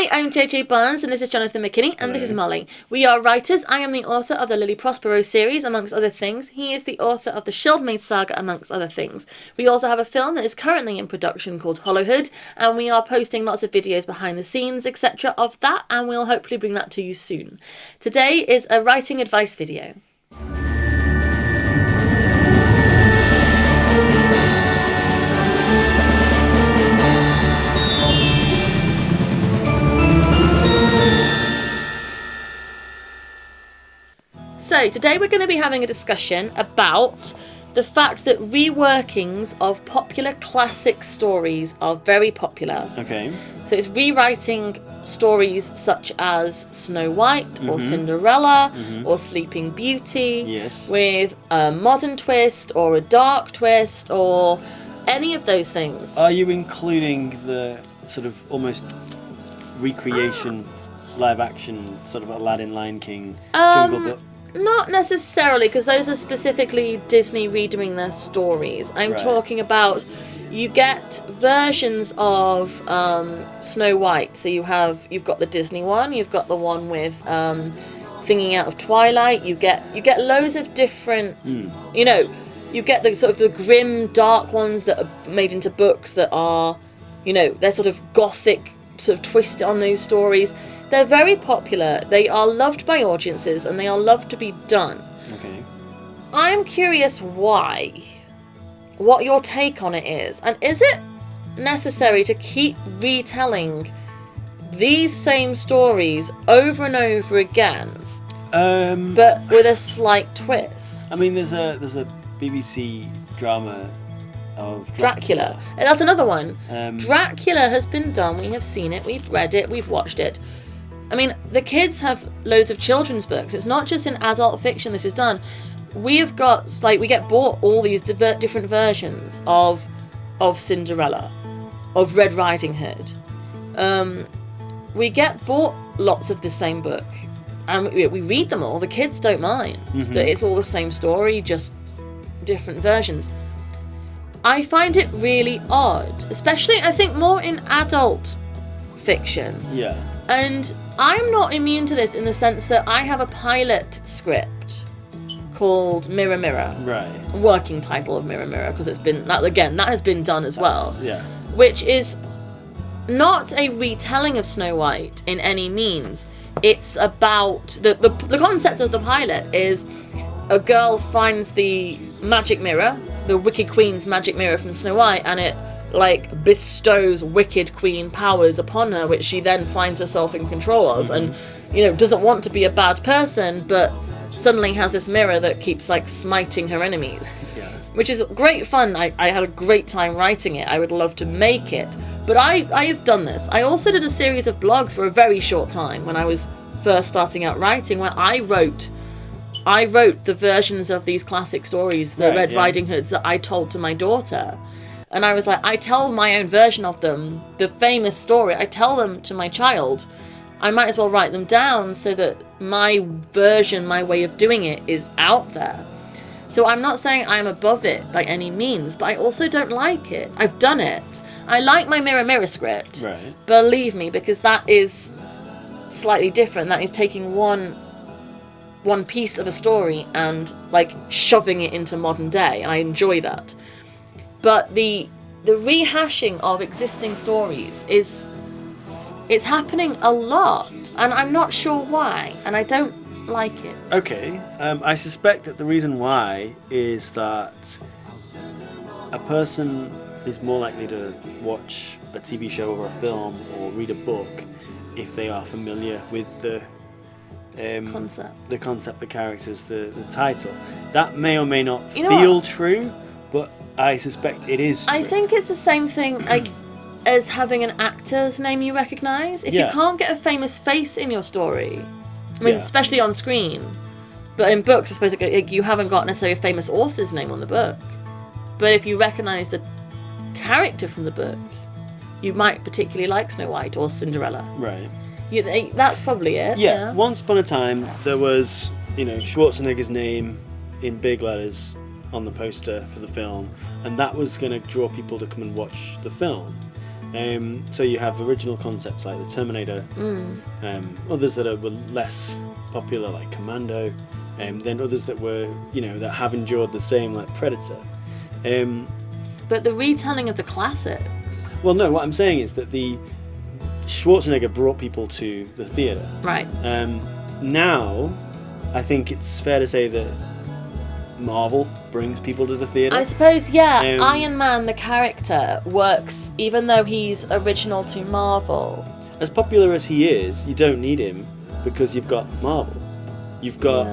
Hi, I'm JJ Barnes, and this is Jonathan McKinney, and Hello. This is Molly. We are writers. I am the author of the Lily Prospero series, amongst other things. He is the author of the Shieldmaid saga, amongst other things. We also have a film that is currently in production called Hollowhood, and we are posting lots of videos behind the scenes, etc. of that, and we'll hopefully bring that to you soon. Today is a writing advice video. So today we're going to be having a discussion about the fact that reworkings of popular classic stories are very popular. Okay. So it's rewriting stories such as Snow White or Cinderella or Sleeping Beauty Yes. with a modern twist or a dark twist or any of those things. Are you including the sort of almost recreation, live action, sort of Aladdin, Lion King, Jungle Book? Not necessarily, because those are specifically Disney redoing their stories. I'm talking about, you get versions of Snow White. So you've got the Disney one, you've got the one with Thinking Out of Twilight. You get loads of different, you get the sort of the grim, dark ones that are made into books that are, they're sort of gothic sort of twist on those stories. They're very popular. They are loved by audiences, and they are loved to be done. Okay. I'm curious why. What your take on it is. And is it necessary to keep retelling these same stories over and over again, but with a slight twist? I mean, there's a BBC drama of Dracula. And that's another one. Dracula has been done. We have seen it. We've read it. We've watched it. I mean, the kids have loads of children's books. It's not just in adult fiction this is done. We've got, we get bought all these different versions of Cinderella, of Red Riding Hood. We get bought lots of the same book, and we read them all. The kids don't mind that it's all the same story, just different versions. I find it really odd, especially, I think, more in adult fiction. Yeah. And I'm not immune to this in the sense that I have a pilot script called Mirror Mirror. Right. Working title of Mirror Mirror, because it's been, that has been done as well. Yeah. Which is not a retelling of Snow White in any means. It's about, the concept of the pilot is a girl finds the magic mirror, the Wicked Queen's magic mirror from Snow White, and it bestows Wicked Queen powers upon her, which she then finds herself in control of, and doesn't want to be a bad person, but suddenly has this mirror that keeps smiting her enemies. Yeah. Which is great fun. I had a great time writing it. I would love to make it, but I have done this. I also did a series of blogs for a very short time when I was first starting out writing, where I wrote the versions of these classic stories, the Red Riding Hoods, that I told to my daughter. And I was like, I tell my own version of them, the famous story, I tell them to my child. I might as well write them down so that my version, my way of doing it is out there. So I'm not saying I'm above it by any means, but I also don't like it. I've done it. I like my Mirror Mirror script. Right. Believe me, because that is slightly different. That is taking one piece of a story and shoving it into modern day, and I enjoy that. But the rehashing of existing stories it's happening a lot, and I'm not sure why, and I don't like it. Okay. I suspect that the reason why is that a person is more likely to watch a TV show or a film or read a book if they are familiar with the concept, the characters, the title. That may or may not feel true, but I suspect it is true. I think it's the same thing as having an actor's name you recognise. If you can't get a famous face in your story, I mean, especially on screen, but in books, I suppose you haven't got necessarily a famous author's name on the book. But if you recognise the character from the book, you might particularly like Snow White or Cinderella. Right. That's probably it. Yeah. Once upon a time, there was, Schwarzenegger's name in big letters on the poster for the film, and that was going to draw people to come and watch the film. So you have original concepts like the Terminator, others that were less popular like Commando, then others that were, that have endured the same like Predator. But the retelling of the classics. Well, no, what I'm saying is that the Schwarzenegger brought people to the theatre. Right. Now, I think it's fair to say that Marvel brings people to the theatre. I suppose, yeah. Iron Man, the character, works even though he's original to Marvel. As popular as he is, you don't need him because you've got Marvel. You've got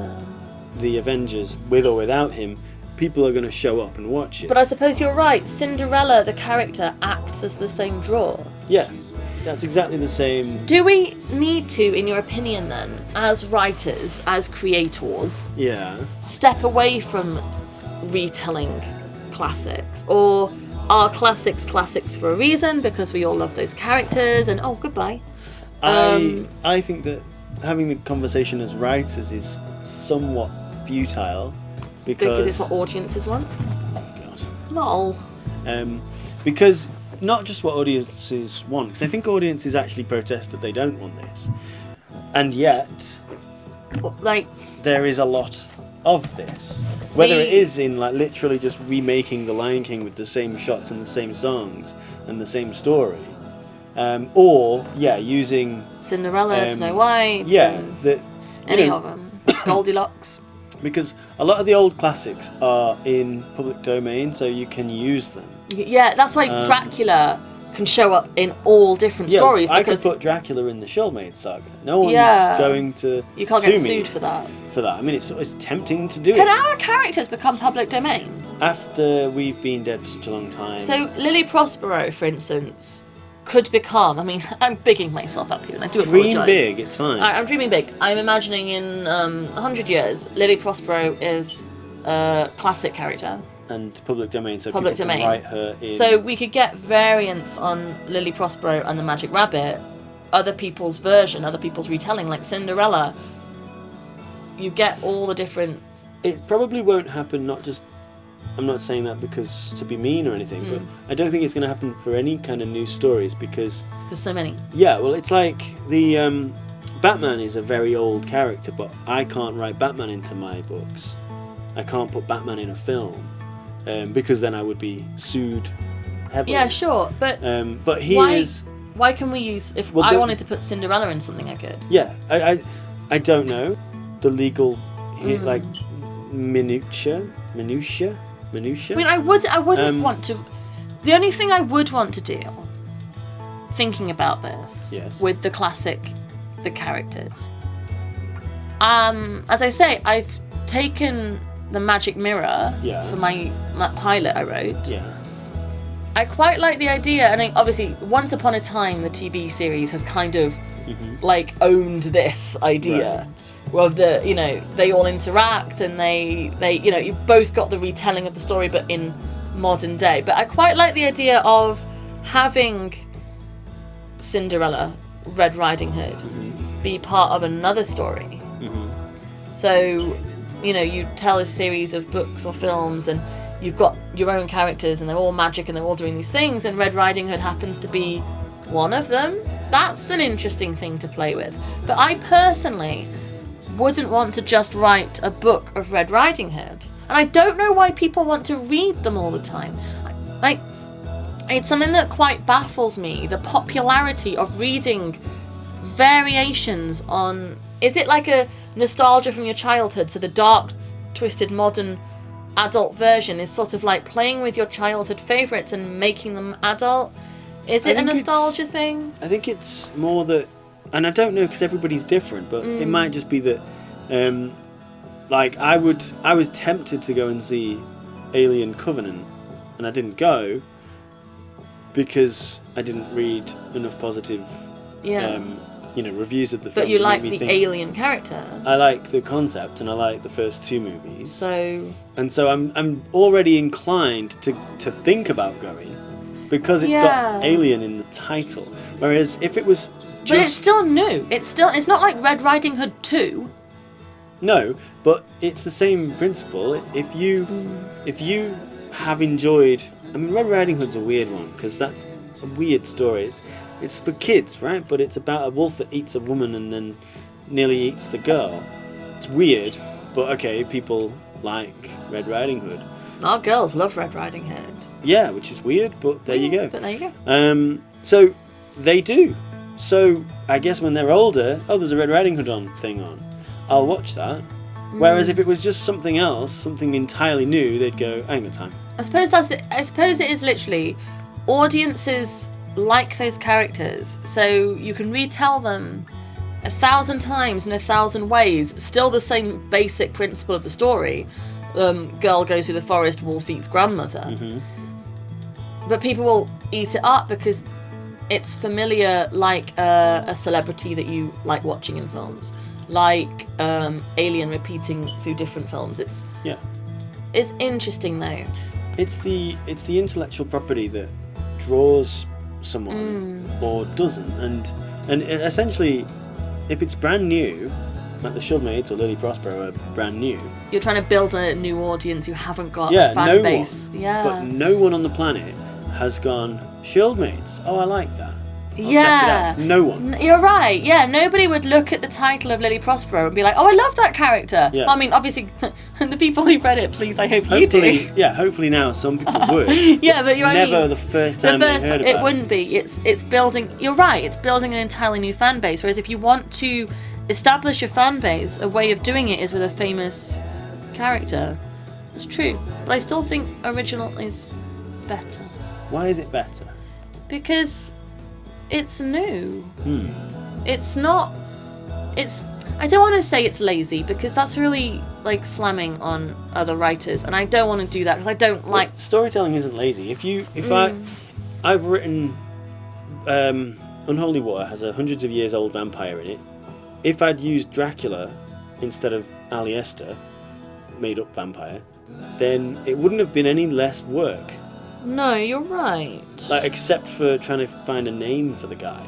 the Avengers with or without him. People are going to show up and watch it. But I suppose you're right. Cinderella, the character, acts as the same draw. Yeah, that's exactly the same. Do we need to, in your opinion then, as writers, as creators, step away from retelling classics? Or are classics for a reason because we all love those characters and, oh, goodbye? I think that having the conversation as writers is somewhat futile. Because it's what audiences want? Oh, God. Lol. Because not just what audiences want, because I think audiences actually protest that they don't want this. And yet, there is a lot of this. Whether it is in literally just remaking The Lion King with the same shots and the same songs and the same story, or using Cinderella, Snow White, any of them, Goldilocks. Because a lot of the old classics are in public domain, so you can use them. Yeah, that's why Dracula can show up in all different stories. I because could put Dracula in the Shellmaid saga. No one's going to You can't sue get me sued for that. I mean, it's tempting to do Can it. our characters become public domain? After we've been dead for such a long time. So Lily Prospero, for instance, could become... I mean, I'm bigging myself up here, and I do apologise. Dream big, it's fine. I'm dreaming big. I'm imagining in 100 years, Lily Prospero is a classic character. And public domain, so public people domain. can write her in. So we could get variants on Lily Prospero and the Magic Rabbit, other people's version, other people's retelling, like Cinderella. You get all the different... It probably won't happen, I'm not saying that because to be mean or anything, but I don't think it's going to happen for any kind of new stories because... There's so many. Yeah, well, it's like the... Batman is a very old character, but I can't write Batman into my books. I can't put Batman in a film because then I would be sued heavily. Yeah, sure, but he is... Why can we use... If I wanted to put Cinderella in something, I could. Yeah, I don't know the legal minutia. I mean, I wouldn't want to... The only thing I would want to do, thinking about this, with the classic, the characters, as I say, I've taken the magic mirror for my pilot I wrote. Yeah. I quite like the idea, and obviously, Once Upon a Time, the TV series, has kind of owned this idea of they all interact and they you've both got the retelling of the story, but in modern day. But I quite like the idea of having Cinderella, Red Riding Hood, be part of another story. So, you tell a series of books or films and you've got your own characters and they're all magic and they're all doing these things, and Red Riding Hood happens to be one of them. That's an interesting thing to play with. But I personally wouldn't want to just write a book of Red Riding Hood. And I don't know why people want to read them all the time. It's something that quite baffles me, the popularity of reading variations on... Is it like a nostalgia from your childhood? So the dark, twisted, modern adult version is sort of like playing with your childhood favourites and making them adult? Is it a nostalgia thing? I think it's more that... And I don't know because everybody's different, but it might just be that... I was tempted to go and see Alien Covenant, and I didn't go because I didn't read enough positive reviews of the film. But you like the alien character. I like the concept, and I like the first two movies. So I'm already inclined to think about going because it's got alien in the title. Whereas if it was just... But it's still new. It's not like Red Riding Hood 2. No, but it's the same principle. If you have enjoyed... I mean, Red Riding Hood's a weird one, because that's a weird story. It's for kids, right? But it's about a wolf that eats a woman and then nearly eats the girl. It's weird, but okay, people like Red Riding Hood. Our girls love Red Riding Hood. Yeah, which is weird, but there you go. But there you go. So they do. So I guess when they're older, there's a Red Riding Hood thing on. I'll watch that. Whereas if it was just something else, something entirely new, they'd go, I ain't got time. I suppose it is literally audiences like those characters, so you can retell them 1,000 times in 1,000 ways, still the same basic principle of the story. Girl goes through the forest, wolf eats grandmother. Mm-hmm. But people will eat it up because it's familiar, like a celebrity that you like watching in films, like Alien repeating through different films. It's interesting though. It's the intellectual property that draws someone or doesn't, and essentially, if it's brand new, like the Shieldmaids or Lily Prospero are brand new. You're trying to build a new audience who haven't got a fan base. But no one on the planet has gone, Shieldmaids, I like that. I'll check it out. No one. You're right. Yeah, nobody would look at the title of Lily Prospero and be like, I love that character. Yeah. I mean, obviously, the people who read it, please, I hope you do. Yeah, hopefully now some people would. Yeah, but never the first time they heard about it. It wouldn't be. It's building, you're right, it's building an entirely new fan base. Whereas if you want to establish a fan base, a way of doing it is with a famous character. It's true. But I still think original is better. Why is it better? Because it's new. It's not. I don't want to say it's lazy because that's really like slamming on other writers, and I don't want to do that because I don't like. Storytelling isn't lazy. I've written Unholy Water has a hundreds of years old vampire in it. If I'd used Dracula instead of Aliester, made up vampire, then it wouldn't have been any less work. No, you're right. Like, except for trying to find a name for the guy.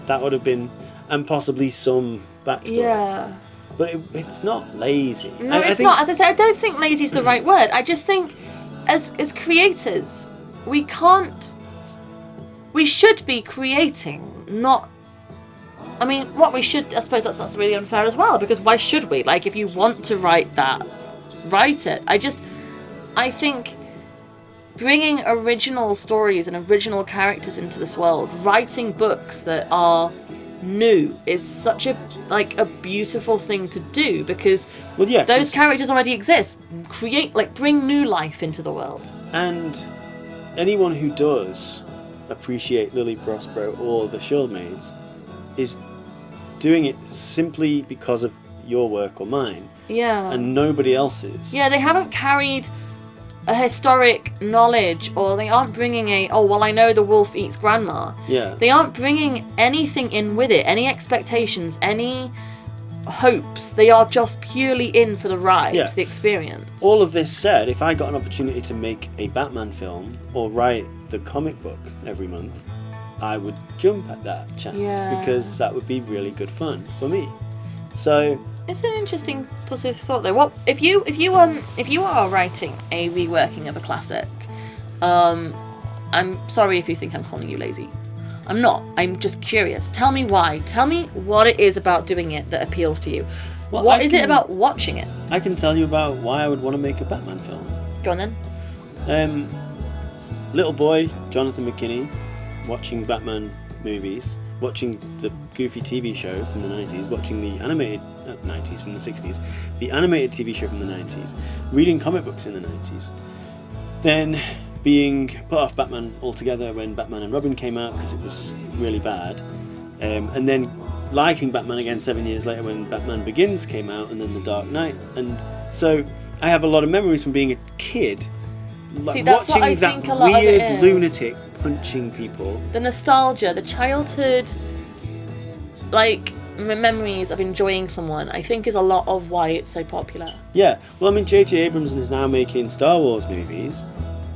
That would have been... And possibly some backstory. Yeah. But it's not lazy. No, it's not. As I said, I don't think lazy is the right word. I just think, as creators, we can't... We should be creating, not... I mean, what we should... I suppose that's really unfair as well, because why should we? Like, if you want to write that, write it. I think... Bringing original stories and original characters into this world, writing books that are new is such a beautiful thing to do because those characters already exist. Bring new life into the world. And anyone who does appreciate Lily Prospero or the Shieldmaids is doing it simply because of your work or mine. Yeah. And nobody else's. Yeah, they haven't carried a historic knowledge, or they aren't bringing I know the wolf eats grandma. Yeah. They aren't bringing anything in with it, any expectations, any hopes. They are just purely in for the ride, the experience. All of this said, if I got an opportunity to make a Batman film or write the comic book every month, I would jump at that chance because that would be really good fun for me. So it's an interesting sort of thought, though. What if you are writing a reworking of a classic? I'm sorry if you think I'm calling you lazy. I'm not. I'm just curious. Tell me why. Tell me what it is about doing it that appeals to you. Well, what is it about watching it? I can tell you about why I would want to make a Batman film. Go on then. Little boy Jonathan McKinney, watching Batman movies, watching the goofy TV show from the 90s, watching the animated 90s from the 60s, the animated TV show from the 90s, reading comic books in the 90s, then being put off Batman altogether when Batman and Robin came out because it was really bad, and then liking Batman again 7 years later when Batman Begins came out, and then The Dark Knight. And so I have a lot of memories from being a kid, that's watching what I that think a lot weird of it is. Lunatic punching people. The nostalgia, the childhood, memories of enjoying someone, I think is a lot of why it's so popular. Yeah, well, I mean, J.J. Abrams is now making Star Wars movies.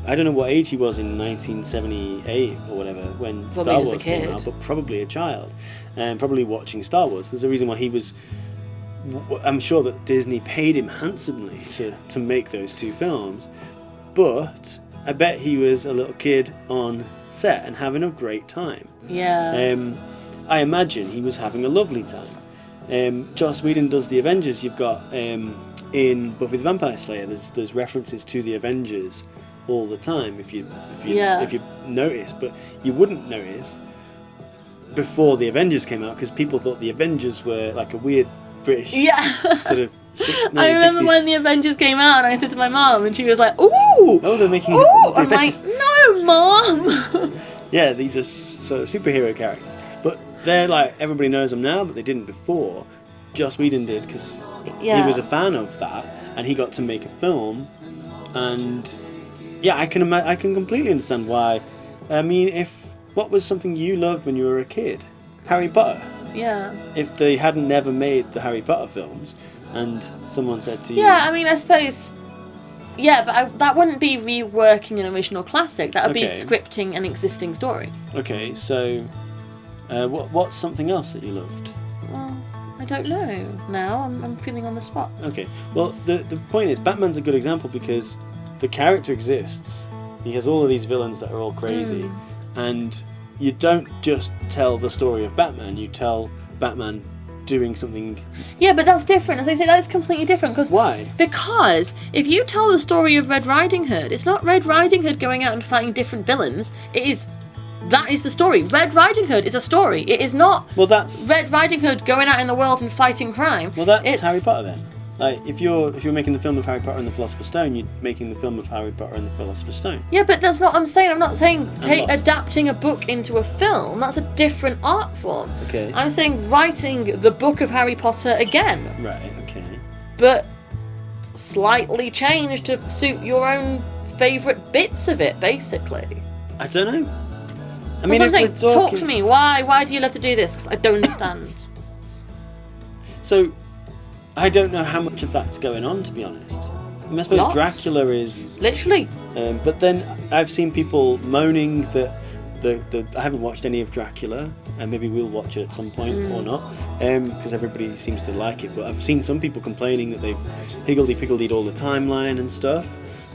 I don't know what age he was in 1978 or whatever when probably Star Wars came out, but probably a child, and probably watching Star Wars. There's a reason why he was... I'm sure that Disney paid him handsomely to make those two films, but I bet he was a little kid on set and having a great time. Yeah. I imagine he was having a lovely time. Joss Whedon does the Avengers. You've got in Buffy the Vampire Slayer, there's references to the Avengers all the time. If you notice, but you wouldn't notice before the Avengers came out because people thought the Avengers were like a weird British sort of. I remember when the Avengers came out, and I said to my mum, and she was like, "Ooh, oh, they're making ooh!" the I'm Avengers. like, "No, Mum." Yeah, these are sort of superhero characters, but they're like everybody knows them now, but they didn't before. Joss Whedon did because he was a fan of that, and he got to make a film. And yeah, I can completely understand why. I mean, what was something you loved when you were a kid? Harry Potter. Yeah. If they hadn't never made the Harry Potter films, and someone said to you, yeah, I mean, I suppose. Yeah, but that wouldn't be reworking an original classic. That would be scripting an existing story. Okay, so what's something else that you loved? Well, I don't know. Now I'm feeling on the spot. Okay, well the point is, Batman's a good example because the character exists. He has all of these villains that are all crazy, and you don't just tell the story of Batman. You tell Batman doing something. Yeah, but that's different. As I say, that is completely different. Why? Because if you tell the story of Red Riding Hood, it's not Red Riding Hood going out and fighting different villains. That is the story. Red Riding Hood is a story. It is not Red Riding Hood going out in the world and fighting crime. Well, that's Harry Potter then. Like, if you're making the film of Harry Potter and the Philosopher's Stone, you're making the film of Harry Potter and the Philosopher's Stone. Yeah, but that's not what I'm saying. I'm not saying adapting a book into a film. That's a different art form. Okay. I'm saying writing the book of Harry Potter again. Right, okay. But slightly changed to suit your own favourite bits of it, basically. I don't know. I mean, I'm saying, talk to me. Why do you love to do this? Because I don't understand. So, I don't know how much of that's going on, to be honest. I mean, I suppose Dracula is literally. But then I've seen people moaning that I haven't watched any of Dracula, and maybe we'll watch it at some point or not, because everybody seems to like it. But I've seen some people complaining that they've higgledy-piggledied all the timeline and stuff,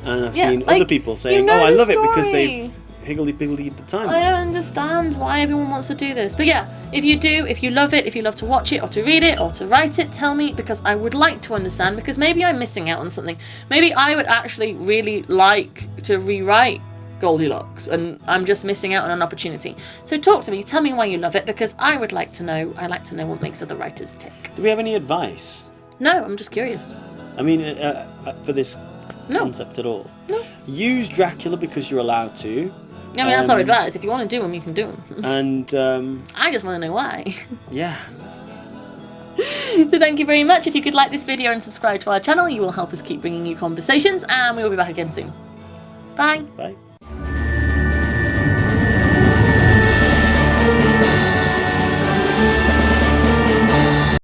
and I've seen other people saying, "Oh, I love it because they've higgledy-piggledied the timeline." I don't understand why everyone wants to do this. But yeah, if you love it, if you love to watch it or to read it or to write it, tell me, because I would like to understand, because maybe I'm missing out on something. Maybe I would actually really like to rewrite Goldilocks and I'm just missing out on an opportunity. So talk to me, tell me why you love it, because I would like to know. I like to know what makes other writers tick. Do we have any advice? No, I'm just curious. I mean, for this concept at all? No. Use Dracula because you're allowed to. I mean, that's our advice. If you want to do them, you can do them. And I just want to know why. Yeah. So thank you very much. If you could like this video and subscribe to our channel, you will help us keep bringing you conversations, and we will be back again soon. Bye. Bye.